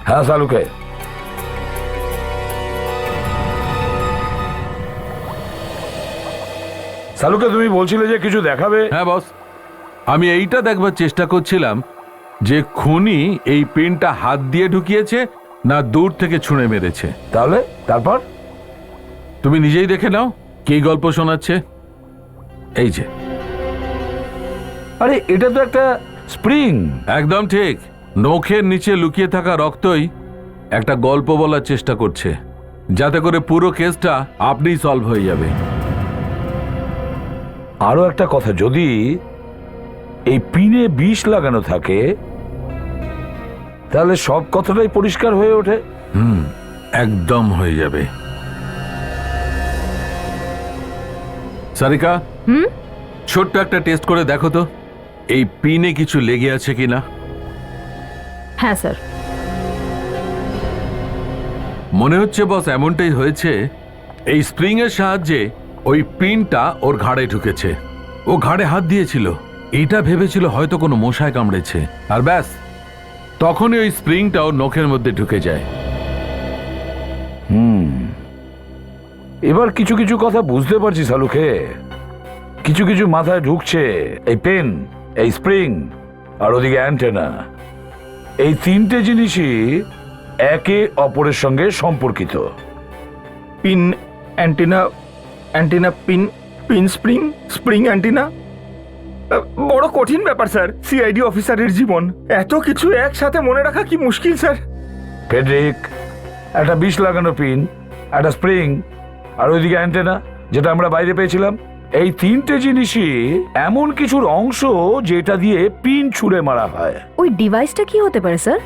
হ্যাঁ সালুকে, সালুকে তুমি বলছিলে যে কিছু দেখাবে। হ্যাঁ বস, আমি এইটা দেখবার চেষ্টা করছিলাম যে খুনি এই পিনটা হাত দিয়ে ঢুকিয়েছে না দূর থেকে ছুঁড়ে মেরেছে। তাহলে তারপর? তুমি নিজেই দেখে নাও কি গল্প শোনাচ্ছে। এই যে, আরে এটা তো একটা স্প্রিং। একদম ঠিক। নখের নিচে লুকিয়ে থাকা রক্তই একটা গল্প বলার চেষ্টা করছে, যাতে করে পুরো কেসটা আপনিই সলভ হয়ে যাবে। আরো একটা কথা, যদি এই পিনে বিষ লাগানো থাকে তাহলে সব কথাটাই পরিষ্কার হয়ে ওঠে। একদম হয়ে যাবে। সারিকা, ছোট্ট একটা টেস্ট করে দেখো তো এই পিনে কিছু লেগে আছে কিনা। হ্যাঁ স্যার। মনে হচ্ছে বস এমনটাই হয়েছে। এই স্প্রিং এর সাহায্যে ওই পিনটা ওর ঘাড়ে ঢুকেছে। ও ঘাড়ে হাত দিয়েছিল, এটা ভেবেছিল হয়তো কোনো মশায় কামড়েছে, আর ব্যাস তখনই ওই স্প্রিংটাও নখের মধ্যে ঢুকে যায়। এবার কিছু কিছু কথা বুঝতে পারছি সালুকে, কিছু কিছু মাথায় ঢুকছে। এই পেন, এই স্প্রিং আর ওদিকে অ্যান্টেনা, এই তিনটে জিনিসই একে অপরের সঙ্গে সম্পর্কিত। Pin, antenna, antenna pin, pin spring, spring antenna. বড় কঠিন ব্যাপার স্যার, সিআইডি অফিসারের জীবন। এত কিছু একসাথে মনে রাখা কি মুশকিল স্যার। ফেডরিক, একটা বিষ লাগানো পিন, একটা স্প্রিং, আর ওইদিকে অ্যান্টেনা যেটা আমরা বাইরে পেয়েছিলাম, এই তিনটে জিনিসই এমন কিছুর অংশ যেটা দিয়ে পিন ছুঁড়ে মারা হয়। ওই ডিভাইসটা কি হতে পারে স্যার?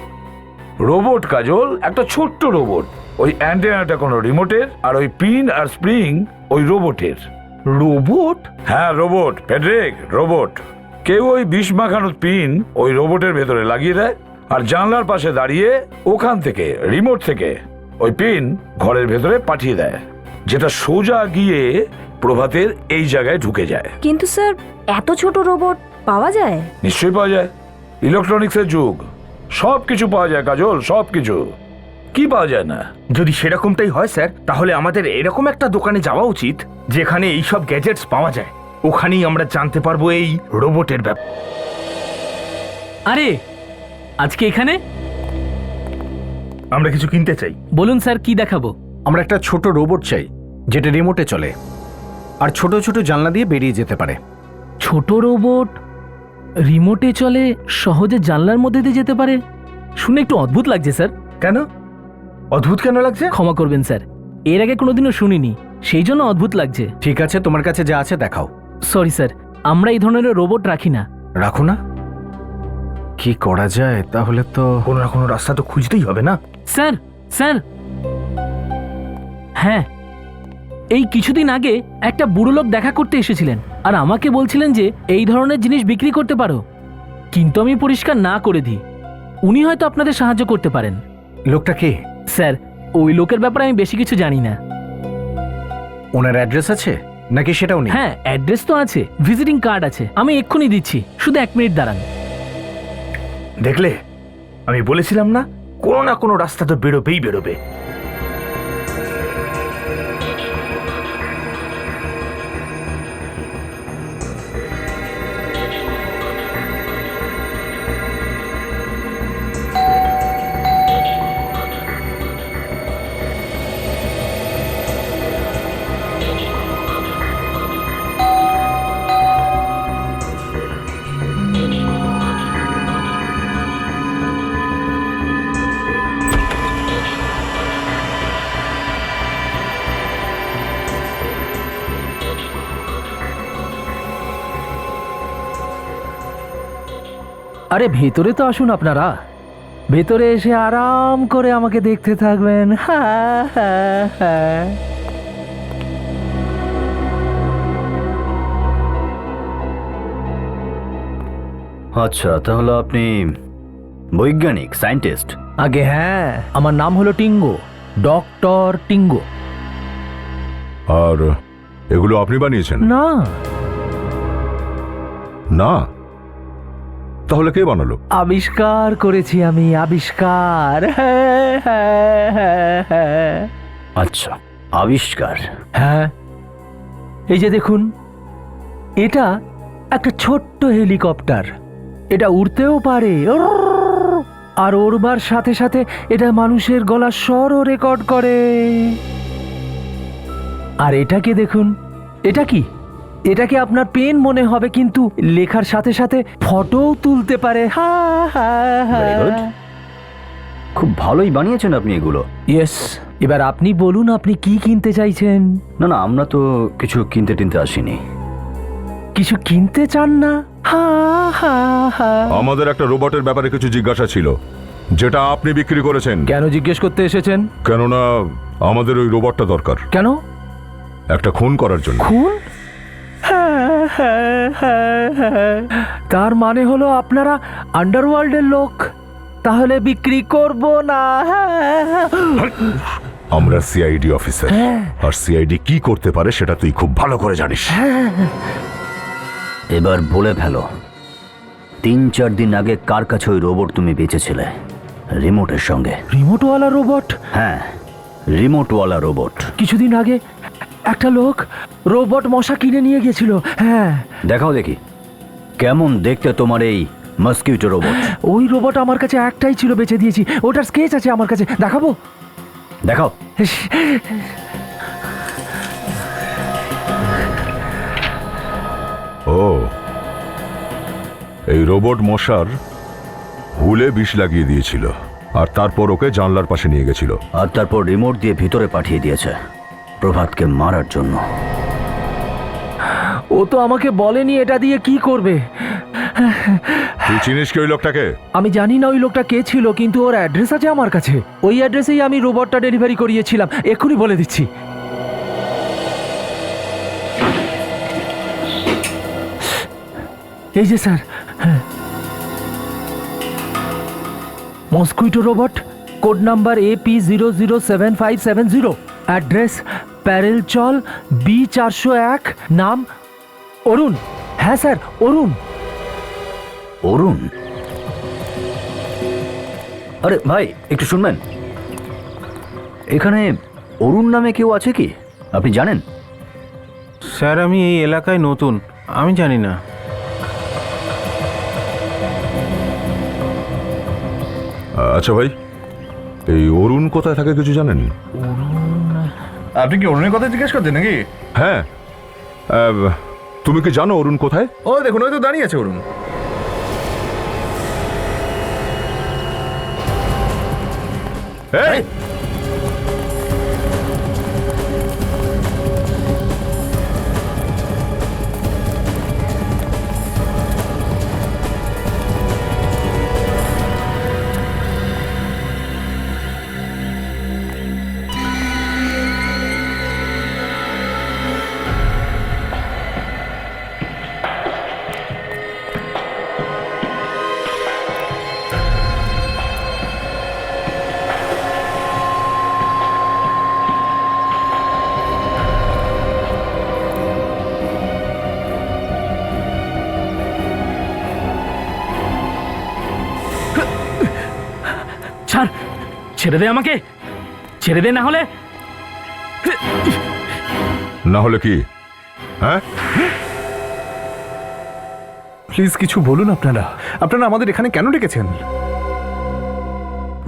রোবট কাজল, একটা ছোট্ট রোবট। ওই অ্যান্টেনাটা কোনো রিমোটের, আর ওই পিন আর স্প্রিং ওই রোবটের। রোবট? হ্যাঁ রোবট, ফেডরিক, রোবট। কেউ ওই বিষ মাখানো পিন ওই রোবটের ভেতরে লাগিয়ে দেয়, আর জানলার পাশে দাঁড়িয়ে ওখান থেকে রিমোট থেকে ওই পিন ঘরের ভেতরে পাঠিয়ে দেয়, যেটা সোজা গিয়ে প্রভাতের এই জায়গায় ঢুকে যায়। কিন্তু স্যার, এত ছোট রোবট পাওয়া যায়? নিশ্চয়ই পাওয়া যায়, ইলেকট্রনিক্সের যুগ, সব কিছু পাওয়া যায় কাজল, সব কিছু। কি পাওয়া যায় না? যদি সেরকমটাই হয় স্যার, তাহলে আমাদের এরকম একটা দোকানে যাওয়া উচিত যেখানে এইসব গ্যাজেটস পাওয়া যায়। ওখানেই আমরা জানতে পারবো এই রোবটের ব্যাপার। আরে আজকে এখানে আমরা কিছু কিনতে চাই। বলুন স্যার, কি দেখাবো? আমরা একটা ছোট রোবট চাই যেটা রিমোটে চলে আর ছোট ছোট জানলা দিয়ে বেরিয়ে যেতে পারে। ছোট রোবট রিমোটে চলে, সহজে জানলার মধ্যে দিয়ে যেতে পারে? শুনে একটু অদ্ভুত লাগছে স্যার। কেন অদ্ভুত কেন লাগছে? ক্ষমা করবেন স্যার, এর আগে কোনোদিনও শুনিনি, সেই জন্য অদ্ভুত লাগছে। ঠিক আছে, তোমার কাছে যা আছে দেখাও। সরি স্যার, আমরা এই ধরনের রোবট রাখি না। রাখো না? কি করা যায় তাহলে? তো কোনো না কোনো রাস্তা তো খুঁজতেই হবে না? স্যার, স্যার, হ্যাঁ, এই কিছুদিন আগে একটা বুড়ো লোক দেখা করতে এসেছিলেন আর আমাকে বলছিলেন যে এই ধরনের জিনিস বিক্রি করতে পারো, কিন্তু আমি পরিষ্কার না করে দিই। উনি হয়তো আপনাদের সাহায্য করতে পারেন। লোকটা কে? স্যার, ওই লোকের ব্যাপারে আমি বেশি কিছু জানি না। ওনার অ্যাড্রেস আছে নাকি সেটাও নেই? হ্যাঁ, অ্যাড্রেস তো আছে, ভিজিটিং কার্ড আছে, আমি এক্ষুনি দিচ্ছি, শুধু 1 মিনিট দাঁড়ান। দেখলে, আমি বলেছিলাম না, কোনো না কোনো রাস্তা তো বেরোবেই বেরোবে। আরে ভেতরে তো আসুন আপনারা, ভেতরে এসে আরাম করে আমাকে দেখতে থাকবেন। আচ্ছা, তাহলে আপনি বৈজ্ঞানিক, সায়েন্টিস্ট? আগে হ্যাঁ, আমার নাম হলো টিঙ্গো, ডক্টর টিঙ্গো। আর এগুলো আপনি বানিয়েছেন? না না, তাহলে কে বানালো? আবিষ্কার করেছি আমি, আবিষ্কার। আচ্ছা, আবিষ্কার। হ্যাঁ, এই যে দেখুন, এটা একটা ছোট্ট হেলিকপ্টার, এটা উড়তেও পারে, আর ওড়বার সাথে সাথে এটা মানুষের গলার স্বরও রেকর্ড করে। আর এটাকে দেখুন, এটা কি? এটাকে আপনার পেন মনে হবে, কিন্তু লেখার সাথে সাথে ফটোও তুলতে পারে। Very good. খুব ভালোই বানিয়েছেন আপনি এগুলো। ইয়েস, এবার আপনি বলুন, আপনি কি কিনতে চাইছেন? না না, আমরা তো কিছু কিনতে টিনতে আসিনি। কিছু কিনতে চান না? আমাদের একটা রোবটের ব্যাপারে কিছু জিজ্ঞাসা ছিল, যেটা আপনি বিক্রি করেছেন। কেন জিজ্ঞেস করতে এসেছেন? কেননা আমাদের ওই রোবটটা দরকার কেন? একটা খুন করার জন্য। খুন? তার মানে হলো আপনারা আন্ডারওয়ার্ল্ডের লোক? তাহলে বিক্রি করব না। আমরা সিআইডি অফিসার, আর সিআইডি কি করতে পারে সেটা তুই খুব ভালো করে জানিস। এবার বলে ফেলো, 3-4 দিন আগে কার কাছে ওই রোবট তুমি বেচেছিলে? রিমোটের সঙ্গে। রিমোটওয়ালা রোবট? হ্যাঁ, রিমোটওয়ালা রোবট। কিছুদিন আগে একটা লোক রোবট মশা কিনে নিয়ে গেছিল। হ্যাঁ, দেখাও দেখি, কেমন দেখতে তোমার এই মস্কিটো রোবট? ওই রোবট আমার কাছে একটাই ছিল, বেচে দিয়েছি। ওটার স্কেচ আছে আমার কাছে, দেখাবো? দেখাও। ও, এই রোবট মশার হুলে বিষ লাগিয়ে দিয়েছিল আর তারপর ওকে জানলার পাশে নিয়ে গেছিল। আর তারপর রিমোট দিয়ে ভিতরে পাঠিয়ে দিয়েছে প্রভাতকে মারার জন্য। ও তো আমাকে বলেনি এটা দিয়ে কি করবে। তুই চিনিস কি ওই লোকটাকে? আমি জানি না ওই লোকটা কে ছিল, কিন্তু ওর অ্যাড্রেস আছে আমার কাছে। ওই অ্যাড্রেসেই আমি রোবটটা ডেলিভারি করিয়েছিলাম। এক্ষুনি বলে দিচ্ছি। এই যে sir, mosquito robot, code number AP007570, address প্যারেলচল B401, নাম অরুণ। হ্যাঁ স্যার, অরুণ। অরুণ? আরে ভাই, একটু শুনবেন। এখানে অরুণ নামে কেউ আছে কি, আপনি জানেন? স্যার আমি এই এলাকায় নতুন, আমি জানি না। আচ্ছা ভাই, এই অরুণ কোথায় থাকে কিছু জানেন? আপনি কি অরুণের কথা জিজ্ঞেস করছেন নাকি? হ্যাঁ, তুমি কি জানো অরুণ কোথায়? ও দেখুন, ওই তো দাঁড়িয়ে আছে অরুণ। এই! ছাড়, ছেড়ে দে আমাকে, ছেড়ে দে, না হলে। না হলে কি? হ্যাঁ, প্লিজ কিছু বলুন। আপনারা আপনারা আমাদের এখানে কেন ডেকেছেন?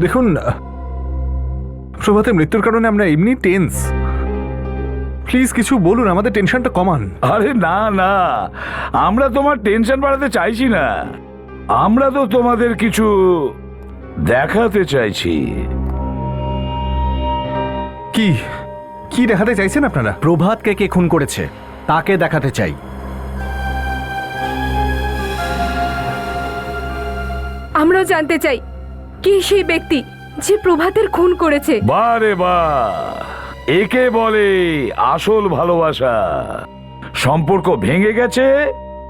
দেখুন, প্রভাতের মৃত্যুর কারণে আমরা এমনি টেন্স। প্লিজ কিছু বলুন, আমাদের টেনশনটা কমান। আরে না না, আমরা তোমার টেনশন বাড়াতে চাইছি না। আমরা তো তোমাদের কিছু দেখাতে চাইছি। কি কি দেখাতে চাইছেন আপনারা? প্রভাতকে কে খুন করেছে তাকে দেখাতে চাই। আমরাও জানতে চাই কে সেই ব্যক্তি যে প্রভাতের খুন করেছে। বারে বা, একে বলে আসল ভালোবাসা। সম্পর্ক ভেঙে গেছে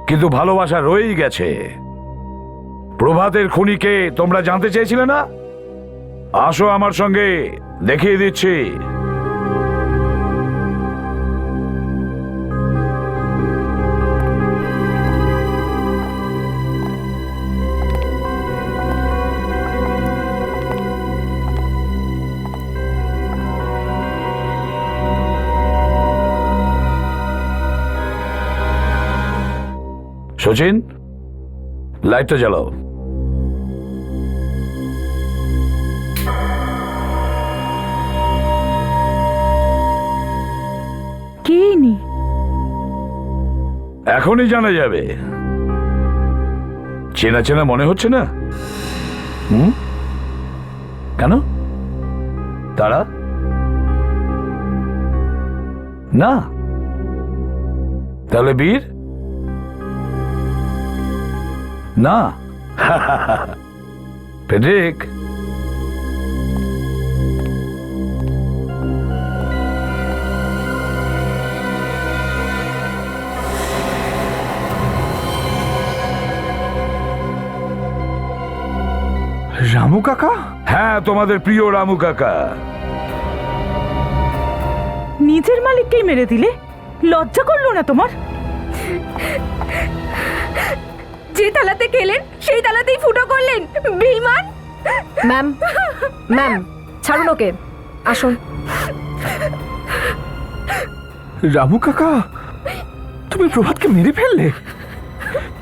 কিন্তু ভালোবাসা রয়েই গেছে। প্রভাতের খুনিকে তোমরা জানতে চেয়েছিলে না? আসো আমার সঙ্গে, দেখিয়ে দিচ্ছি। সচিন, লাইটটা জ্বালাও। কে ইনি? এখনই জানা যাবে। চেনা চেনা মনে হচ্ছে না? কেন? তারা না? তাহলে বীর না? ফেডরিক, রামু কাকা? হ্যাঁ, তোমাদের প্রিয় রামু কাকা। নিজের মালিককেই মেরে দিলে? লজ্জা করলো না তোমার? যে তালাতে গেলেন সেই তালাতেই ফুটো করলেন, বেঈমান। ম্যাম, ম্যাম ছাড়ুন ওকে, আসুন। রামু কাকা, তুমি প্রভাতকে মেরে ফেললে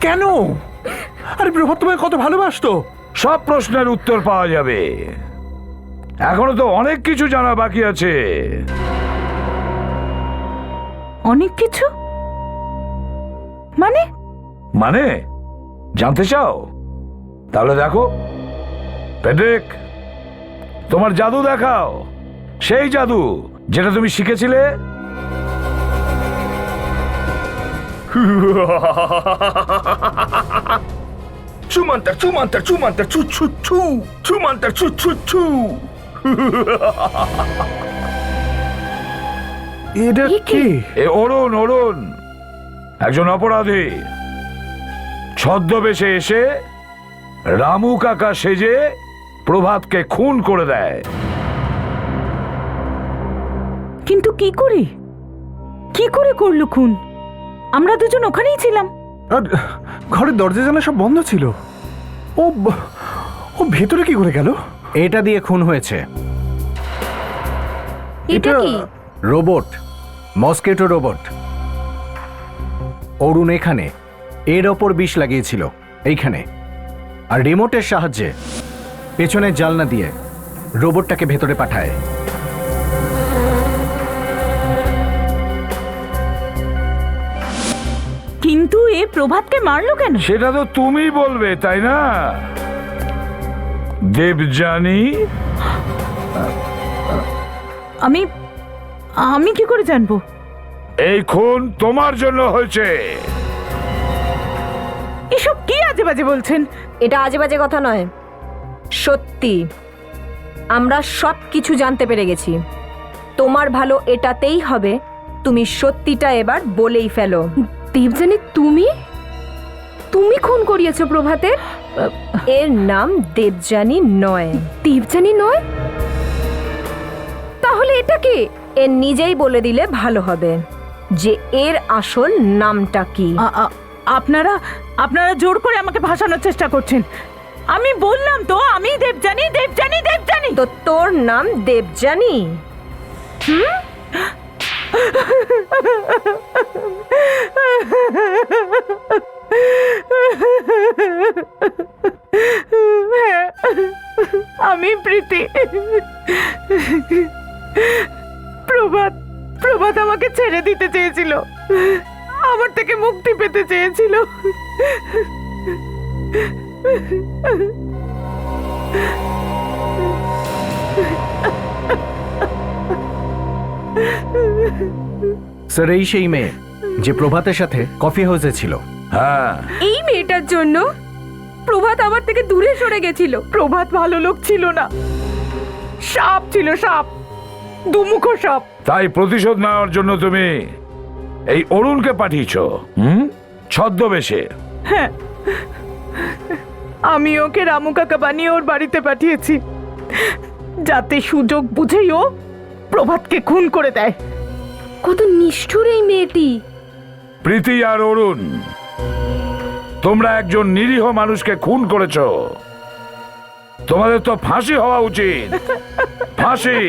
কেন? আরে প্রভাত তোমায় কত ভালোবাসতো। সব প্রশ্নের উত্তর পাওয়া যাবে। এখনো তো অনেক কিছু জানা বাকি আছে। অনেক কিছু মানে? মানে জানতে চাও? তাহলে দেখো পেড্রিক, তোমার জাদু দেখাও, সেই জাদু যেটা তুমি শিখেছিলে। চুমান্তার চুমান্তার চুমান্তার ছু ছু ছু চুমান্তার ছু ছু ছু। এটা কি? এ অরুণ, অরুণ একজন অপরাধী ছদ্মবেশে এসে রামু কাকা সেজে প্রভাতকে খুন করে দেয়। কিন্তু কি করে করলো খুন? আমরা দুজন ওখানেই ছিলাম। আর ঘরের দরজা জানলা সব বন্ধ ছিল। ও ভেতরে কি করে গেল? এটা দিয়ে খুন হয়েছে। এটা কি? Robot, mosquito robot. অরুণ এখানে এর ওপর বিষ লাগিয়েছিল এইখানে, আর রিমোটের সাহায্যে পেছনের জানলা দিয়ে রোবটটাকে ভেতরে পাঠায়। কিন্তু এ প্রভাতকে মারলো কেন? সেটা তো তুমি বলবে, তাই না দেবযানী? আমি কি করে জানবো? এই খুন তোমার জন্য হয়েছে। এসব কি আজে বাজে বলছেন? এটা আজে বাজে কথা নয়, সত্যি। আমরা সব কিছু জানতে পেরে গেছি। তোমার ভালো এটাতেই হবে তুমি সত্যিটা এবার বলেই ফেলো। দেবযানী, তুমি তুমি খুন করিয়েছো প্রভাতের? এর নাম দেবযানী নয়। দেবযানী নয়? তাহলে এটা কে? এর নিজেই বলে দিলে ভালো হবে যে এর আসল নামটা কি। আপনারা জোর করে আমাকে ভাসানোর চেষ্টা করছেন। আমি বললাম তো আমি দেবযানী। তো তোর নাম দেবযানী? আমি প্রীতি। প্রভাত আমাকে ছেড়ে দিতে চেয়েছিল, আমার থেকে মুক্তি পেতে চেয়েছিল। স্যার, এই সেই মেয়ে যে প্রভাতের সাথে কফি হাউসে ছিল। হ্যাঁ, এই মেয়েটার জন্য প্রভাত আমার থেকে দূরে সরে গেছিল। প্রভাত ভালো লোক ছিল না, সাপ ছিল, সাপ, দুমুখো সাপ। তাই প্রতিশোধ নেওয়ার জন্য তুমি এই অরুণকে পাঠিয়েছ ছদ্মবেশে। হ্যাঁ, আমি ওকে রামু কাকা বানিয়ে ওর বাড়িতে পাঠিয়েছি, যাতে সুযোগ বুঝেই ও প্রভাতকে খুন করে দেয়। কত নিষ্ঠুর এই মেয়েটি! প্রীতি আর অরুণ, তোমরা একজন নিরীহ মানুষকে খুন করেছ। তোমাদের তো ফাঁসি হওয়া উচিত, ফাঁসি।